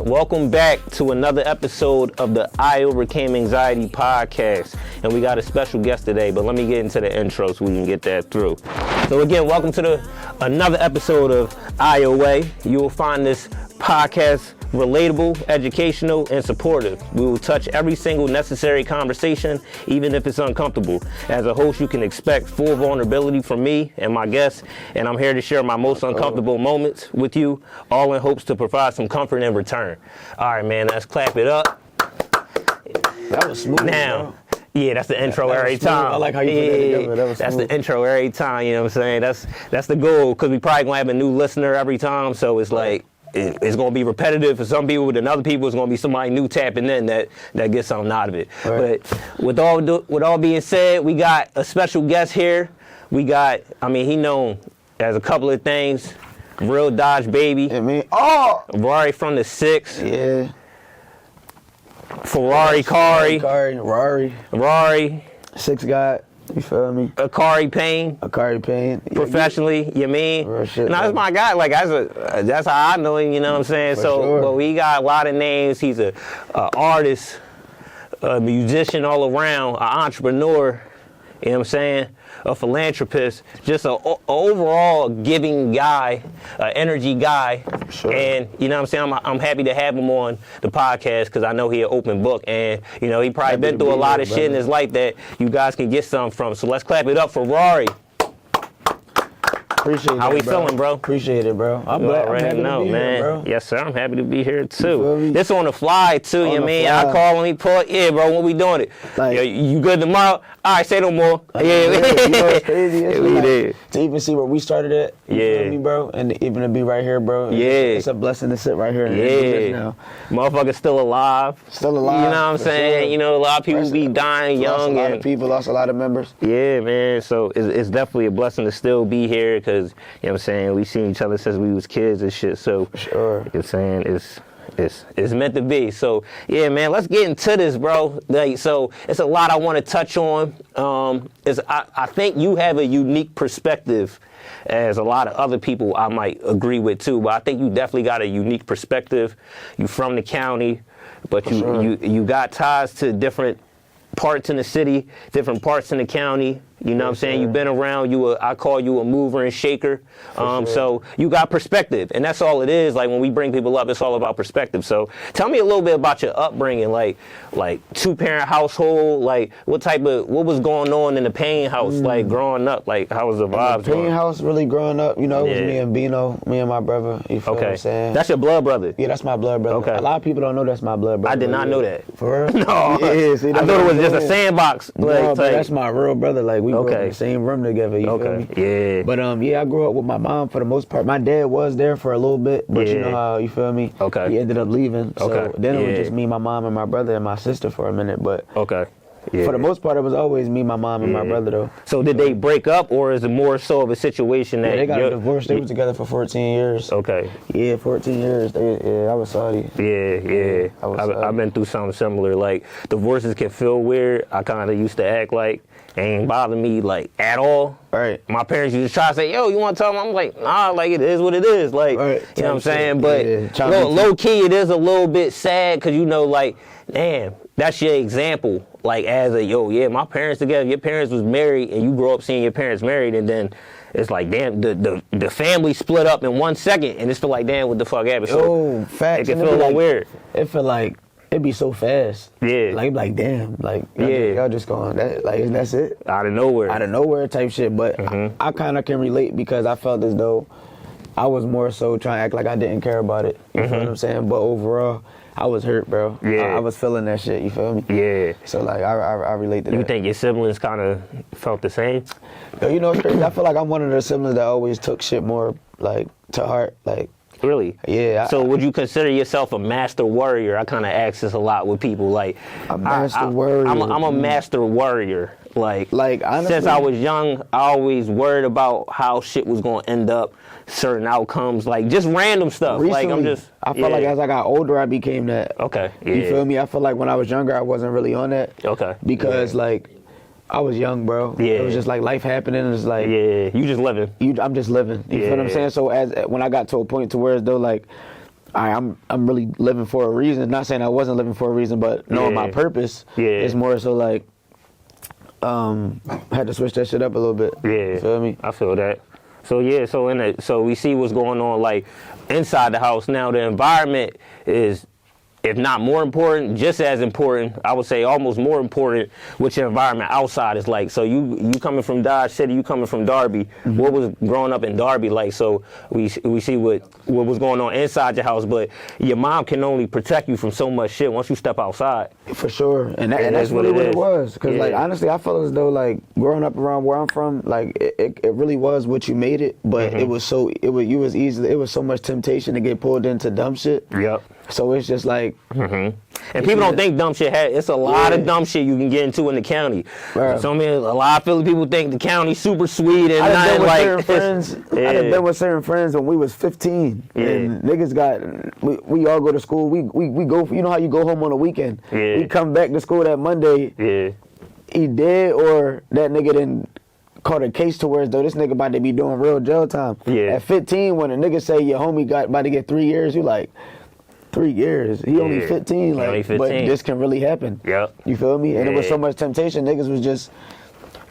Welcome back to another episode of the iOvercameAnxiety podcast. And we got a special guest today, but let me get into the intro so we can get that through. So again, welcome to another episode of IOA. You will find this podcast relatable, educational, and supportive. We will touch every single necessary conversation, even if it's uncomfortable. As a host, you can expect full vulnerability from me and my guests, and I'm here to share my most uncomfortable moments with you, all in hopes to provide some comfort in return. All right, man, let's clap it up. That was smooth. Now, yeah, that's the intro every time. I like how you put that together. That was that's smooth. the intro every time, you know what I'm saying? That's the goal, because we probably going to have a new listener every time, so it's like, it's going to be repetitive for some people, and other people it's going to be somebody new tapping in that gets something out of it. Right. But with all being said, we got a special guest here. He known as a couple of things. Real Dodge baby. Rari from the 6. Yeah. Rari. 6 guy. You feel me? Akari Payne. Professionally, you mean? Real shit, now, that's my guy. Like, that's how I know him, you know what I'm saying? But he got a lot of names. He's a artist, a musician all around, an entrepreneur, you know what I'm saying? A philanthropist, just an overall giving guy, energy guy. Sure. And, you know what I'm saying? I'm happy to have him on the podcast because I know he's an open book. And, you know, he probably been through a lot of shit in his life that you guys can get some from. So let's clap it up for Rari. Appreciate it. How we feeling, bro? Appreciate it, bro. I'm glad. I'm happy to be here, bro. Yes, sir. I'm happy to be here too. This on the fly too. You know what I mean? I call when we pull. Yeah, bro. When we doing it? Like, you good tomorrow? All right, say no more. Yeah. You know what's crazy? We did. To even see where we started at. You feel me, bro? And even to be right here, bro. It's a blessing to sit right here. Now. Motherfucker's still alive. Still alive. You know what I'm saying? Sure. You know, a lot of people be dying young. Lost a lot of people. Lost a lot of members. Yeah, man. So it's definitely a blessing to still be here because, you know what I'm saying, we seen each other since we was kids and shit. So, sure. You know what I'm saying? It's meant to be. So, yeah, man, let's get into this, bro. Like, so it's a lot I want to touch on. I think you have a unique perspective, as a lot of other people I might agree with too, but I think you definitely got a unique perspective. You from the county, but you got ties to different parts in the city, different parts in the county. You know what I'm saying? You've been around. I call you a mover and shaker. So you got perspective, and that's all it is. Like when we bring people up, it's all about perspective. So tell me a little bit about your upbringing, like 2-parent household. Like what was going on in the Payne house, like growing up? Like how was the vibes? The Payne house really growing up, you know, it was me and Bino, me and my brother. You feel what I'm saying? That's your blood brother. Yeah, that's my blood brother. Okay. A lot of people don't know that's my blood brother. I did not know that. For real? No. Yeah, see, I thought it was just a sandbox. No, but that's my real brother. Like we grew up in the same room together. You feel me? Yeah. But I grew up with my mom for the most part. My dad was there for a little bit, but you know how, you feel me? Okay. He ended up leaving. So then it was just me, my mom, and my brother and my sister for a minute. But for the most part, it was always me, my mom, and my brother though. So did they break up, or is it more so of a situation that they got a divorce? They were together for 14 years. Okay. Yeah, 14 years. I was sorry. Yeah. I've been through something similar. Like divorces can feel weird. I kind of used to act like it ain't bother me like at all. Right. My parents used to try to say, "Yo, you want to tell them?" I'm like, "Nah, like it is what it is." Like, you know what I'm saying? But low key, it is a little bit sad because you know, like, damn, that's your example. Like as my parents together. Your parents was married, and you grow up seeing your parents married, and then it's like, damn, the family split up in 1 second, and it's feel like, damn, what the fuck happened? So facts. It can feel a little weird. It feel like it'd be so fast. Yeah. Like damn. Like y'all just going that's it. Out of nowhere type shit. But I kind of can relate because I felt as though I was more so trying to act like I didn't care about it. You feel what I'm saying? But overall, I was hurt, bro. Yeah. I was feeling that shit, you feel me? Yeah. So, like, I relate to that. You think your siblings kind of felt the same? Yo, you know, it's crazy. I feel like I'm one of the siblings that always took shit more, like, to heart. Like, really? Yeah. So would you consider yourself a master warrior? I kind of ask this a lot with people. Like, a master warrior. I'm a master warrior. Like honestly, since I was young, I always worried about how shit was going to end up, certain outcomes, like just random stuff. Recently, I felt like as I got older, I became that. Okay. Yeah. You feel me? I feel like when I was younger, I wasn't really on that. Okay. Because like I was young, bro. Yeah. It was just like life happening. It's like you just living. I'm just living. You feel what I'm saying? So when I got to a point to where as though like I'm really living for a reason. Not saying I wasn't living for a reason, but knowing my purpose is more so like had to switch that shit up a little bit. Yeah, you feel me? I feel that. So yeah, so we see what's going on like inside the house now. The environment is, if not more important, just as important, I would say almost more important, what your environment outside is like. So you coming from Dodge City, you coming from Darby, what was growing up in Darby like? So we see what was going on inside your house, but your mom can only protect you from so much shit once you step outside. For sure, and that's really what it was. Because like honestly, I felt as though like growing up around where I'm from, like it really was what you made it, but it was so much temptation to get pulled into dumb shit. Yep. So it's just like, and people don't think dumb shit it's a lot of dumb shit you can get into in the county. Bruh. So I mean, a lot of Philly people think the county's super sweet and nothing like. I done been with certain friends when we was 15, and niggas we all go to school. We go. You know how you go home on a weekend. Yeah. We come back to school that Monday. Yeah. He dead or that nigga didn't. Caught a case to where though this nigga about to be doing real jail time. Yeah. At 15, when a nigga say your homie about to get 3 years, you like. 3 years. He only 15, like, only 15. But this can really happen. Yep. You feel me? And it was so much temptation. Niggas was just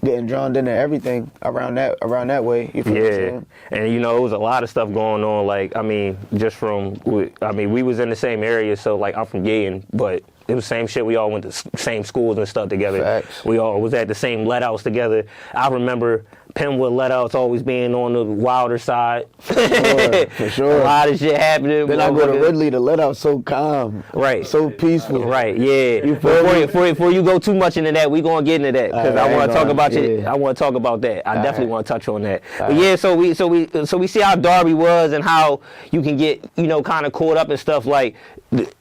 getting drawn into everything around that way. You feel what I'm saying? And you know, it was a lot of stuff going on. Like, I mean, just from, we was in the same area, so like I'm from Gayen, but it was the same shit. We all went to same schools and stuff together. Facts. We all was at the same let-outs together. I remember Penwood let-outs always being on the wilder side. For sure. A lot of shit happening. Then I go to Ridley, the let-out so calm. Right. So peaceful. Right, yeah. Before you go too much into that, we gonna get into that. Because I want to talk about I want to talk about that. I definitely want to touch on that. But yeah, so we see how Darby was and how you can get, you know, kind of caught up in stuff like,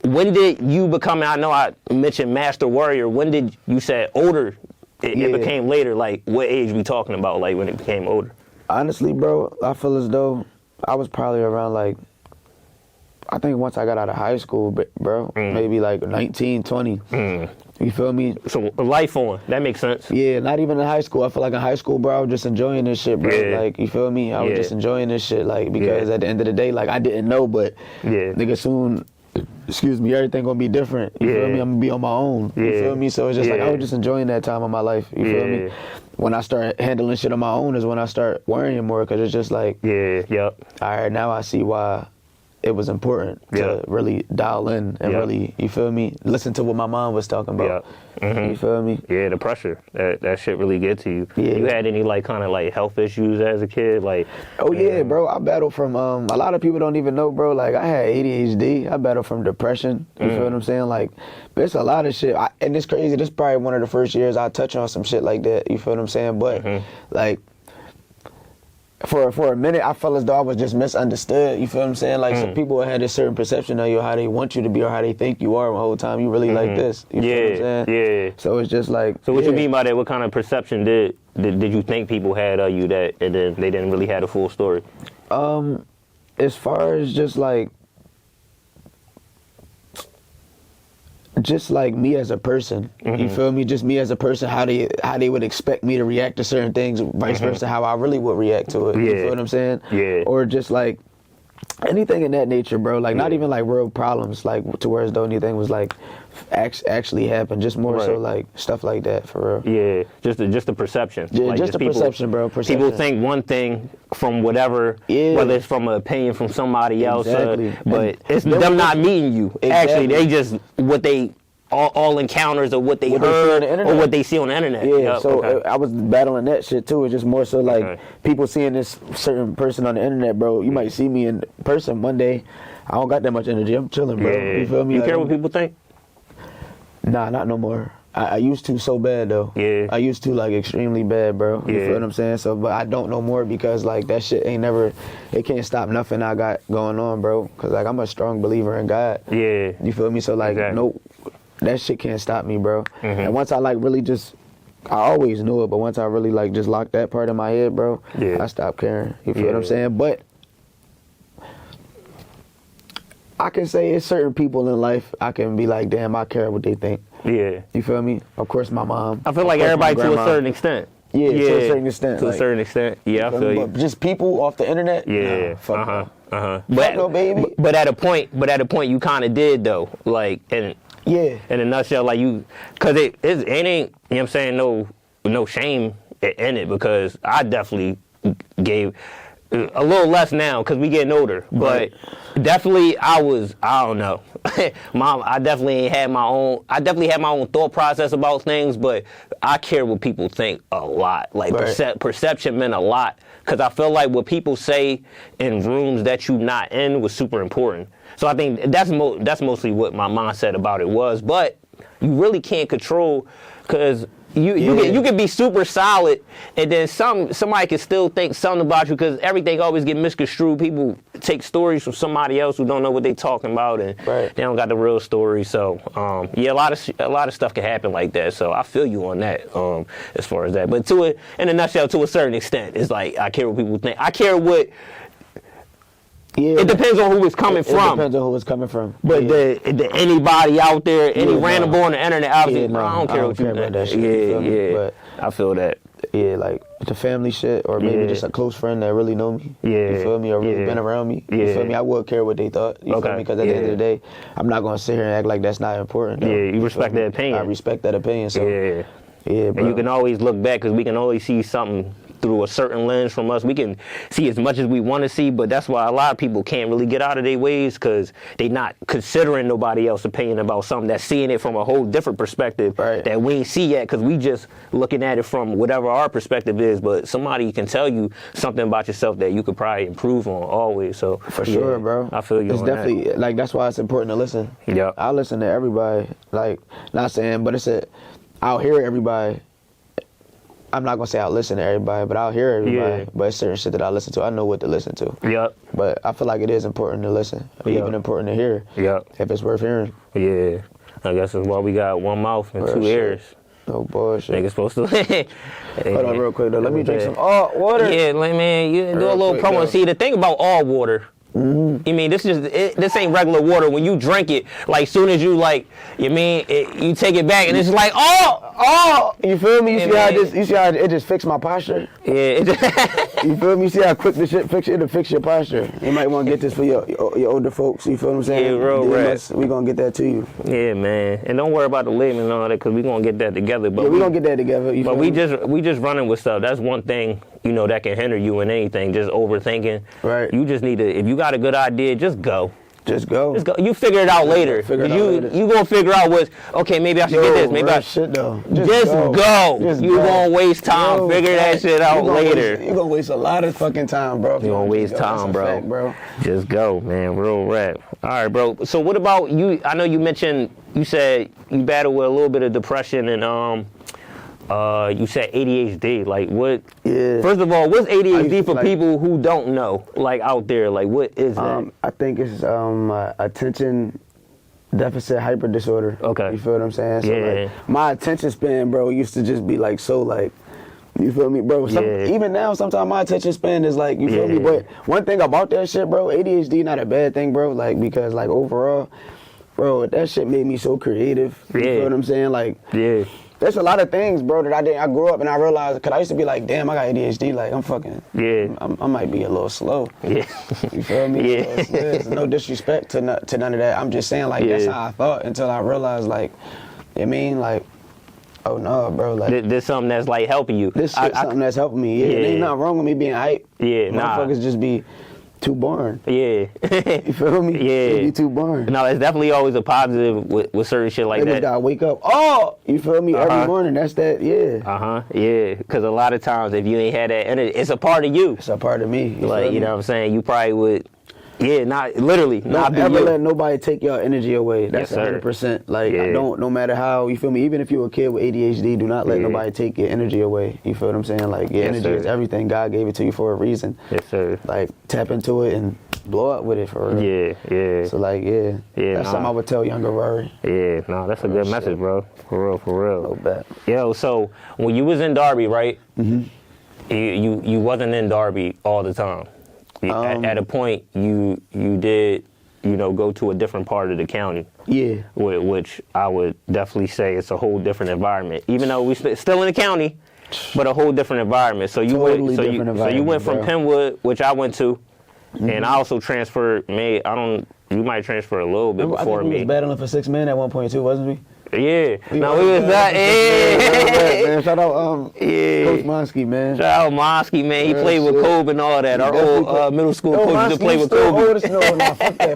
when did you become, I know I mentioned Master Warrior, when did you say older? It became later, like what age we talking about, like when it became older? Honestly, bro, I feel as though I was probably around like, I think once I got out of high school, bro, maybe like 19, 20. You feel me? So life on, that makes sense. Yeah, not even in high school. I feel like in high school, bro, I was just enjoying this shit, bro. Yeah. Like, you feel me? I was just enjoying this shit, like, because at the end of the day, like, I didn't know, but nigga, soon, everything gonna be different. You feel me? I'm gonna be on my own. You feel me? So it's just like I was just enjoying that time of my life. You feel me? When I start handling shit on my own is when I start worrying more, because it's just like, all right, now I see why it was important to really dial in and really, you feel me, listen to what my mom was talking about. You feel me? Yeah, the pressure, that shit really get to you. You had any like kind of like health issues as a kid? Like, oh yeah, bro, I battled from, a lot of people don't even know, bro, like I had ADHD, I battled from depression, you feel what I'm saying? Like, there's a lot of shit, and it's crazy, this is probably one of the first years I touch on some shit like that, you feel what I'm saying? But like, for a minute, I felt as though I was just misunderstood. You feel what I'm saying? Like, some people had a certain perception of you, how they want you to be or how they think you are the whole time. You really like this. You feel what I'm saying? Yeah. So it's just like. So what you mean by that? What kind of perception did you think people had of you that and then they didn't really have a full story? As far as just like me as a person, you feel me? Just me as a person, how they would expect me to react to certain things, vice versa, how I really would react to it. You feel what I'm saying? Yeah. Or just like anything in that nature, bro. Like not even like real problems, like to where as though anything was like actually happened. Just more so like stuff like that for real. Yeah. Just the perception. Yeah, like, just the perception, bro. Perception. People think one thing from whatever, whether it's from an opinion from somebody else, but it's them not meeting you. Actually, they just what they all encounters or what they heard or what they see on the internet. Yeah, so I was battling that shit too. It's just more so like people seeing this certain person on the internet, bro. You might see me in person Monday. I don't got that much energy. I'm chilling, bro. Yeah. You feel me? You care what people think? Nah, not no more. I used to so bad though. Yeah. I used to like extremely bad, bro. You feel what I'm saying? So, but I don't no more because like that shit it can't stop nothing I got going on, bro. Cause like I'm a strong believer in God. Yeah. You feel me? So like nope. That shit can't stop me, bro. And once I like really just, I always knew it, but once I really like just locked that part in my head, bro, I stopped caring. You feel what I'm saying? But I can say it's certain people in life I can be like, damn, I care what they think. Yeah. You feel me? Of course, my mom. I feel like everybody to a certain extent. Yeah, to a certain extent. To a certain extent. Yeah, I feel you. But just people off the internet? Yeah. Nah, fuck But no baby. But at a point, you kind of did though. Like, in a nutshell, like because it ain't. You know what I'm saying? No shame in it, because I definitely gave a little less now because we getting older, but definitely I don't know. Mom, I definitely had my own thought process about things, but I care what people think a lot. Like perception meant a lot, because I feel like what people say in rooms that you not in was super important. So I think that's mostly what my mindset about it was, but you really can't control, because you can be super solid, and then somebody can still think something about you, because everything always get misconstrued. People take stories from somebody else who don't know what they talking about, and they don't got the real story. So a lot of stuff can happen like that. So I feel you on that, as far as that. But in a nutshell, to a certain extent, it's like I care what people think. I care what. It depends on who it's coming from. It depends on who it's coming from. But anybody out there, any random boy on the internet, obviously, bro, I don't care what you think about that shit. But I feel that. Yeah, like the family shit, or maybe just a close friend that really know me. You feel me? Or really been around me. You feel me? I would care what they thought. You feel me? Because at the end of the day, I'm not gonna sit here and act like that's not important. Though. Yeah, you respect that opinion. I respect that opinion. So yeah, bro. And you can always look back, because we can always see something through a certain lens from us. We can see as much as we want to see, but that's why a lot of people can't really get out of their ways, because they not considering nobody else's opinion about something, that's seeing it from a whole different perspective that we ain't see yet, because we just looking at it from whatever our perspective is. But somebody can tell you something about yourself that you could probably improve on always. So for sure, bro. I feel you. It's on definitely that. Like, that's why it's important to listen. Yeah, I listen to everybody. Like, not saying, but I'll hear everybody. I'm not gonna say I'll listen to everybody, but I'll hear everybody. But it's certain shit that I listen to. I know what to listen to. Yep. But I feel like it is important to listen. Even important to hear. Yep. If it's worth hearing. Yeah. I guess that's why we got one mouth and two ears. No bullshit. Niggas supposed to. Hold on real quick though. Let me drink some water. Yeah, man, you do a little promo. Though. See, the thing about all water. I mean, this ain't regular water. When you drink it, like, soon as you you take it back, and it's like, you feel me? You see how it just fixed my posture? Yeah. You feel me? You see how quick the shit it'll fix your posture. You might want to get this for your older folks. You feel what I'm saying? Yeah, real rap. We gonna get that to you. Yeah, man. And don't worry about the label and all that, because we gonna get that together. But we gonna get that together. But we just running with stuff. That's one thing, that can hinder you in anything. Just overthinking. Right. You just need to. If you got a good idea, just go. Just go. You figure it out later. You gonna figure out okay, maybe I should get this. Maybe I should. Just go. You gonna waste time. Figure that shit out later. You gonna waste a lot of fucking time, bro. You gonna waste time, bro. Just go, man. Real rap. All right, bro. So what about you? I know you said you battle with a little bit of depression, and you said ADHD. Like, what? Yeah. First of all, what's ADHD for people who don't know? Like, out there, like, what is that? I think it's attention deficit hyper disorder. Okay. You feel what I'm saying? So, like, my attention span, bro, used to just be like so, like, you feel me, bro? Even now, sometimes my attention span is like, you feel me? But one thing about that shit, bro, ADHD not a bad thing, bro. Like, because, like, overall, bro, that shit made me so creative. You feel what I'm saying? Like, there's a lot of things, bro, that I grew up and I realized, because I used to be like, damn, I got ADHD, like, I'm fucking, I might be a little slow. You feel me? So it's no disrespect to none of that. I'm just saying, like, that's how I thought until I realized, like, oh no, bro, like, this something that's, like, helping you. This shit's something that's helping me. There's nothing wrong with me being hype. Motherfuckers just be too boring. You feel me? It be too boring. No, it's definitely always a positive with certain shit like that. Niggas gotta wake up. You feel me? Every morning. That's that. Because a lot of times, if you ain't had that energy, it's a part of you. It's a part of me. Like, you know what I'm saying? You probably would. Not literally. Not ever let nobody take your energy away. That's 100%. Like, no matter how, you feel me? Even if you're a kid with ADHD, do not let nobody take your energy away. You feel what I'm saying? Like, your energy is everything. God gave it to you for a reason. Yes, sir. Like, tap into it and blow up with it for real. So, like, that's something I would tell younger Rari. That's a good message, bro. For real. No bet. Yo, so when you was in Darby, right? You wasn't in Darby all the time. At a point, you did, go to a different part of the county. Which I would definitely say it's a whole different environment. Even though we still in the county, but a whole different environment. So you went from Penwood, which I went to, and I also transferred. You might transfer a little bit before I think we me. was battling for 6 men at one point too, wasn't we? Yeah. No, we was not. Yeah. Man, shout out Coach Monsky, man. Shout out Monsky, man. He played with Kobe and all that. Our old middle school coach used to play with Kobe. No,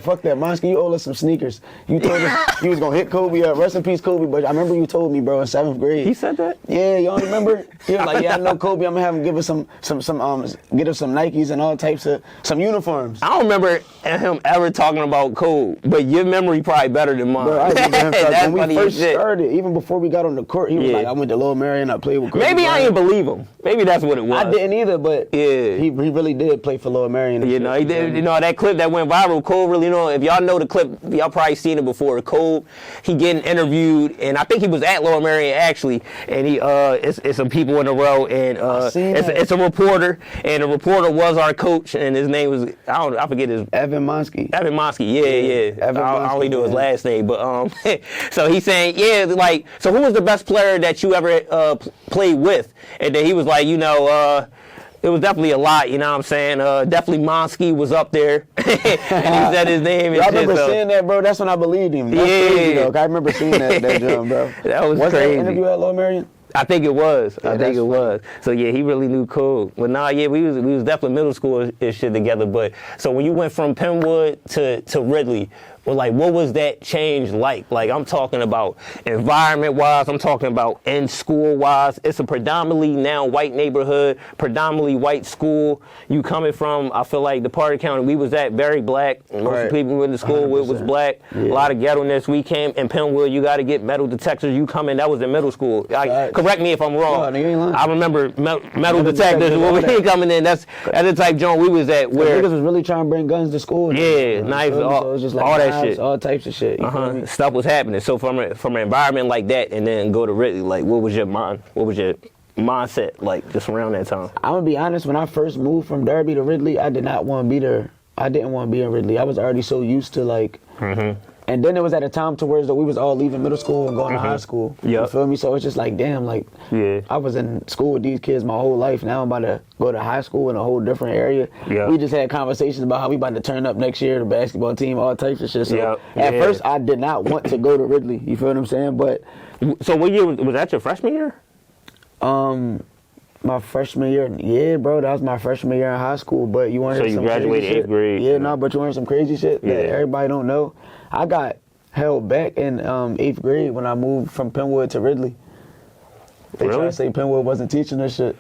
fuck that. Monsky, you owe us some sneakers. You told us you was going to hit Kobe up. Rest in peace, Kobe. But I remember you told me, bro, in 7th grade. He said that? Yeah, y'all remember? He was like, yeah, I know Kobe. I'm going to have him give us get us some Nikes and all types of, some uniforms. I don't remember him ever talking about Kobe, but your memory probably better than mine. Bro, I remember him That's when funny we as first shit. started, even before we got on the court, he was like, I went to Lower Marion, I played with Kobe. Maybe I didn't believe him. Maybe that's what it was. I didn't either, but he really did play for Lower Marion. He did. You know, that clip that went viral, Cole really, if y'all know the clip, y'all probably seen it before. Cole, he getting interviewed, and I think he was at Lower Marion actually, and it's some people in a row, and it's a reporter, and the reporter was our coach, and his name was, I forget his. Evan Monsky. Yeah. Evan I only know his man. last name, but so he's saying, so who was the best player that you ever played with? And then he was like, it was definitely a lot, you know what I'm saying? Definitely Monsky was up there. And he said his name. I remember seeing that, bro. That's when I believed him. That's crazy, though. I remember seeing that drum, bro. That was crazy. That interview at Lower Marion? I think it was. So yeah, he really knew Cole. But we was definitely middle school and shit together. But so when you went from Penwood to Ridley, what was that change like? Like, I'm talking about environment-wise, I'm talking about in school-wise. It's a predominantly now white neighborhood, predominantly white school. You coming from, I feel like the part of the county we was at, very black. Most of the people we went to school with was black. Yeah. A lot of ghetto-ness. We came in Penwood, you got to get metal detectors. You come in, that was in middle school. Correct me if I'm wrong. No, you ain't lying. I remember metal detectors. When we coming in, that's the type joint we was at. Where niggas was really trying to bring guns to school. Yeah, knives, so it was just like all that knives, shit. all types of shit. Stuff was happening. So from an environment like that, and then go to Ridley, like, what was your mindset like just around that time? I'm gonna be honest. When I first moved from Derby to Ridley, I did not want to be there. I didn't want to be in Ridley. I was already so used to like. And then it was at a time to where we was all leaving middle school and going to high school. You feel me? So it's just like, damn, like, I was in school with these kids my whole life. Now I'm about to go to high school in a whole different area. We just had conversations about how we about to turn up next year, the basketball team, all types of shit. So at first, I did not want to go to Ridley. You feel what I'm saying? But so what year was that? Your freshman year? My freshman year, yeah, bro, that was my freshman year in high school. But you want to hear some crazy shit? So you graduated 8th grade? Yeah, no, but you want to hear some crazy shit that everybody don't know? I got held back in 8th grade when I moved from Penwood to Ridley. They tried to say Penwood wasn't teaching us shit.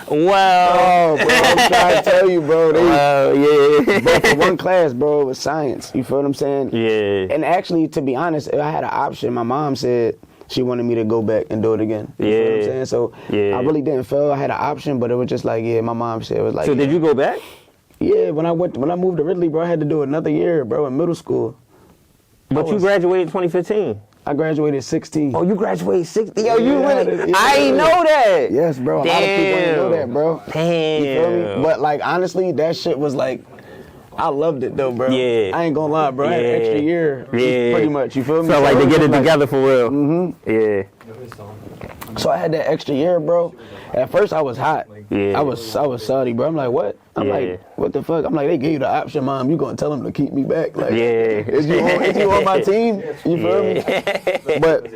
Well, bro, I'm trying to tell you, bro. But for one class, bro, it was science. You feel what I'm saying? Yeah. And actually, to be honest, if I had an option, my mom said she wanted me to go back and do it again. You feel what I'm saying? So I really didn't feel I had an option, but it was just like, my mom said it was like. So did you go back? Yeah, when I moved to Ridley, bro, I had to do another year, bro, in middle school. But you graduated 2015. I graduated 16. Oh, you graduated 16? Yo, you really? I ain't know that. Yes, bro. A lot of people didn't know that, bro. Damn. You feel me? But like honestly, that shit was like, I loved it though, bro. Yeah. I ain't gonna lie, bro. I had an extra year. Pretty much. You feel me? Felt like to get it together for real. Yeah. So I had that extra year, bro. At first I was hot. I was salty, bro. I'm like, what? I'm like, what the fuck? I'm like, they gave you the option, mom. You gonna tell them to keep me back? Like, is you on my team? You feel me? But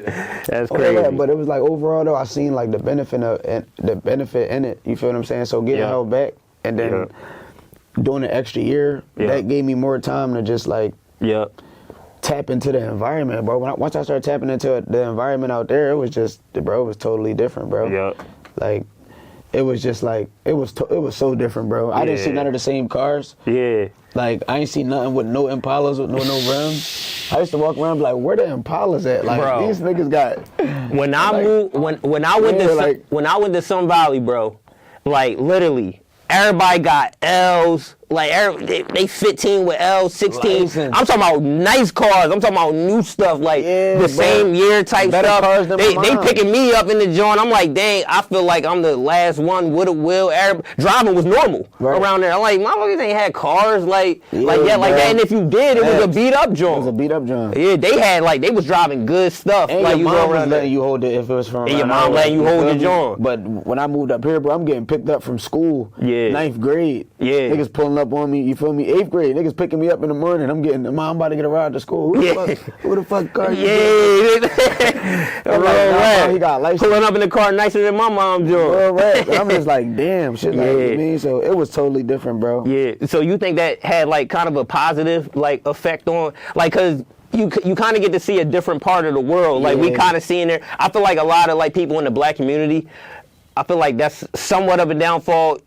that's crazy. But it was like overall though, I seen like the benefit in it. You feel what I'm saying? So getting held back and then doing an extra year, that gave me more time to just like tap into the environment, bro. Once I started tapping into the environment out there, it was just, bro, it was totally different, bro. Like, it was just like, it was so different, bro. I didn't see none of the same cars. Like, I ain't seen nothing with no Impalas, with no rims. I used to walk around and be like, where the Impalas at? Like, bro, these niggas got. When I went to Sun Valley, bro, like literally, everybody got L's, Like they 15 with L, 16. License. I'm talking about nice cars. I'm talking about new stuff, like Yeah, the same year type better stuff. cars than They my mom. picking me up in the joint. I'm like, dang, I feel like I'm the last one with a wheel. Driving was normal around there. I'm like, motherfuckers ain't had cars like that. And if you did, it was a beat up joint. It was a beat up joint. Yeah, they had they was driving good stuff. And like your you mom go was around letting you hold it if it was from. And your around mom our letting you way, hold feel the me? joint. But when I moved up here, bro, I'm getting picked up from school. Yeah. 9th grade. Yeah. Niggas pulling up on me. You feel me? 8th grade. Niggas picking me up in the morning. I'm getting. Mom, I'm about to get a ride to school. Who the fuck car you? Yeah. Nah, he got license. Pulling up in the car nicer than my mom's joint. Real rap. I'm just like, damn, shit. Like, you mean? So it was totally different, bro. Yeah. So you think that had like kind of a positive like effect on like because you kind of get to see a different part of the world. Like we kind of seeing there. I feel like a lot of like people in the black community. I feel like that's somewhat of a downfall.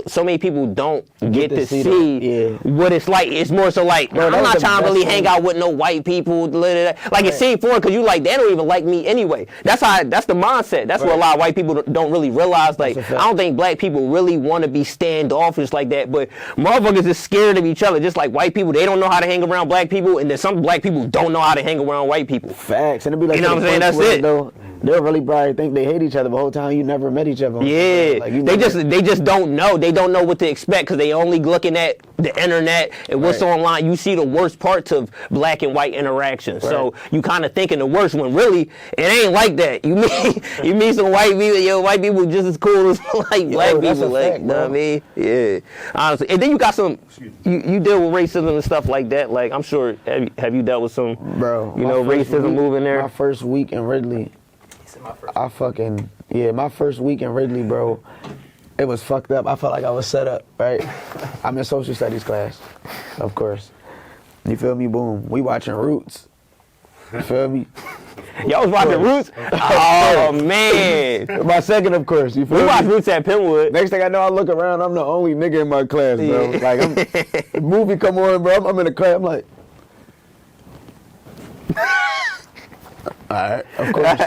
So many people don't get to see what it's like. It's more so like, I'm not trying to really hang out with no white people. Like it's seemed foreign because you like, they don't even like me anyway. That's the mindset. That's what a lot of white people don't really realize. Like, I don't think black people really want to be standoffish like that. But motherfuckers is scared of each other. Just like white people, they don't know how to hang around black people. And then some black people don't know how to hang around white people. Facts. And it'd be like, you know what I'm saying? That's it. Though, they'll really probably think they hate each other the whole time you never met each other. Yeah. Like, they just don't know. They don't know what to expect because they only looking at the internet and what's online. You see the worst parts of black and white interactions. So you kind of thinking the worst when really it ain't like that. You meet some white people, white people just as cool as like black people. Like, you know what I mean? Yeah. Honestly. And then you got some you deal with racism and stuff like that. Like I'm sure have you dealt with some racism moving there? My first week in Ridley. My first week in Ridley, bro, it was fucked up. I felt like I was set up, right? I'm in social studies class, of course. You feel me? Boom. We watching Roots. You feel me? Y'all was watching Roots? Oh, man. My second, of course. You feel me? We watched Roots at Penwood. Next thing I know, I look around, I'm the only nigga in my class, bro. Like, the movie come on, bro. I'm in the class, I'm like, all right, of course.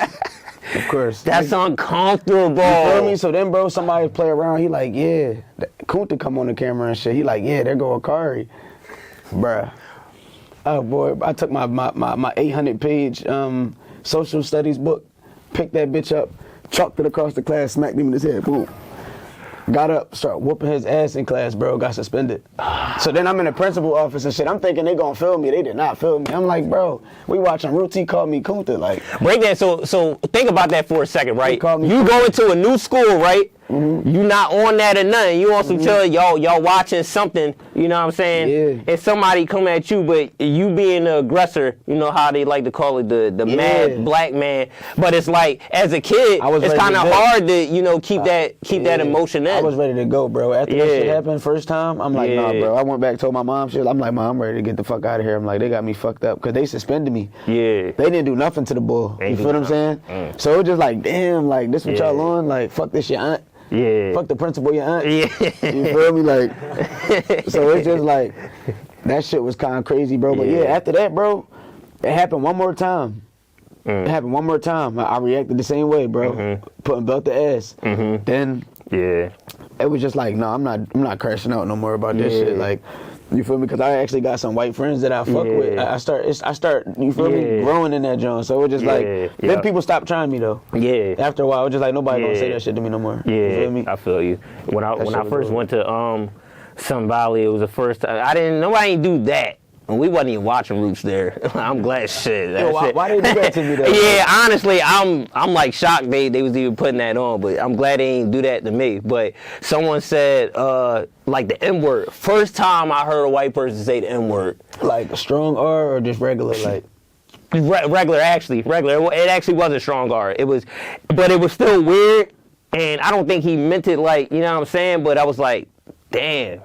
Of course. That's uncomfortable. You feel me? So then, bro, somebody play around. He like, yeah. Kunta come on the camera and shit. He like, yeah, there go Akari. Bruh. Oh, boy. I took my 800-page social studies book, picked that bitch up, chalked it across the class, smacked him in his head. Boom. Got up, started whooping his ass in class, bro. Got suspended. So then I'm in the principal office and shit. I'm thinking they gonna film me. They did not film me. I'm like, bro, we watching Roots. He called me Kunta. Like, break that. So think about that for a second, right? You go into a new school, right? Mm-hmm. You not on that or nothing. You on some chill. Y'all watching something. You know what I'm saying? Yeah. And somebody come at you, but you being the aggressor. You know how they like to call it the mad black man. But it's like as a kid, it's kind of hard to keep that emotion in. I was ready to go, bro. After that shit happened first time, I'm like, nah, bro. I went back, told my mom shit. I'm like, Mom, I'm ready to get the fuck out of here. I'm like, they got me fucked up because they suspended me. Yeah. They didn't do nothing to the bull. You feel what I'm saying? So it was just like, damn, like this what y'all on? Like, fuck this your aunt. Yeah. Fuck the principal, your aunt. Yeah. You feel me? Like, so it's just like, that shit was kind of crazy, bro. But yeah, after that, bro, it happened one more time. It happened one more time. I reacted the same way, bro. Putting belt to ass. Then it was just like, no, I'm not crashing out no more about this shit. Like, you feel me? Because I actually got some white friends that I fuck with. I start, you feel me, growing in that joint. So it was just like, then people stopped trying me though. Yeah. After a while, it was just like, nobody gonna say that shit to me no more. Yeah. You feel me? I feel you. When I first went to Sun Valley, it was the first time. Nobody ain't do that. And we wasn't even watching Roots there. I'm glad shit. Yo, why they do that to me though? Yeah, honestly, I'm like shocked they was even putting that on, but I'm glad they ain't do that to me. But someone said like the N-word. First time I heard a white person say the N-word. Like a strong R or just regular like? Regular. It actually was a strong R. But it was still weird, and I don't think he meant it like, you know what I'm saying? But I was like, damn.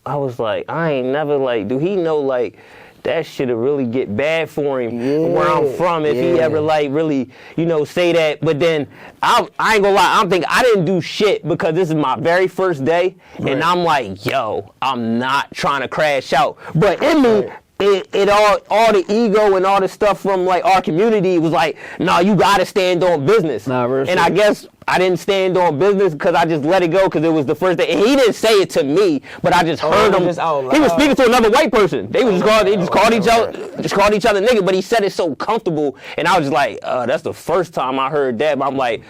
I was like, I ain't never like, do he know like that shit'll really get bad for him where I'm from if he ever like really, say that. But then I ain't gonna lie, I'm thinking I didn't do shit because this is my very first day and I'm like, yo, I'm not trying to crash out. But in me, it all the ego and all the stuff from like our community was like, nah, you gotta stand on business. Nah, real and shit. I guess I didn't stand on business because I just let it go because it was the first day. And he didn't say it to me, but I just heard him. just out He was loud. speaking to another white person. They was called each other nigga, but he said it so comfortable, and I was just like, that's the first time I heard that. But I'm like,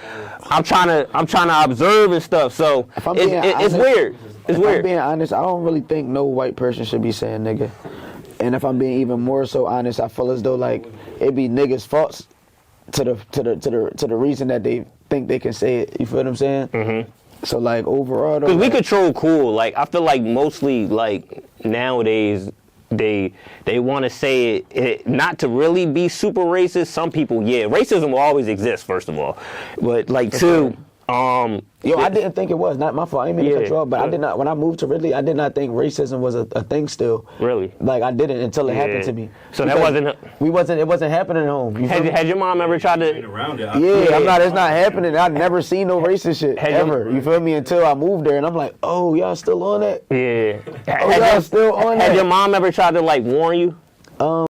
I'm trying to observe and stuff. So it's weird. It's If weird. I'm being honest, I don't really think no white person should be saying nigga. And if I'm being even more so honest, I feel as though like it be niggas' faults to the reason that they think they can say it. You feel what I'm saying? Mm-hmm. So like overall, though, Because we control cool. Like I feel like mostly like nowadays they want to say it not to really be super racist. Some people, yeah, racism will always exist first of all, but like two. Yo, I didn't think it was. Not my fault. I didn't mean to cut you off, but I did not. When I moved to Ridley, I did not think racism was a thing still. Really? Like I didn't until it happened to me. So that wasn't. It wasn't happening at home. You feel me? Had your mom ever tried to? Around it. Yeah, it's not happening. I've never seen no racist shit ever. You feel me? Until I moved there, and I'm like, oh, y'all still on that? Yeah. Oh, y'all still on that? Had your mom ever tried to like warn you?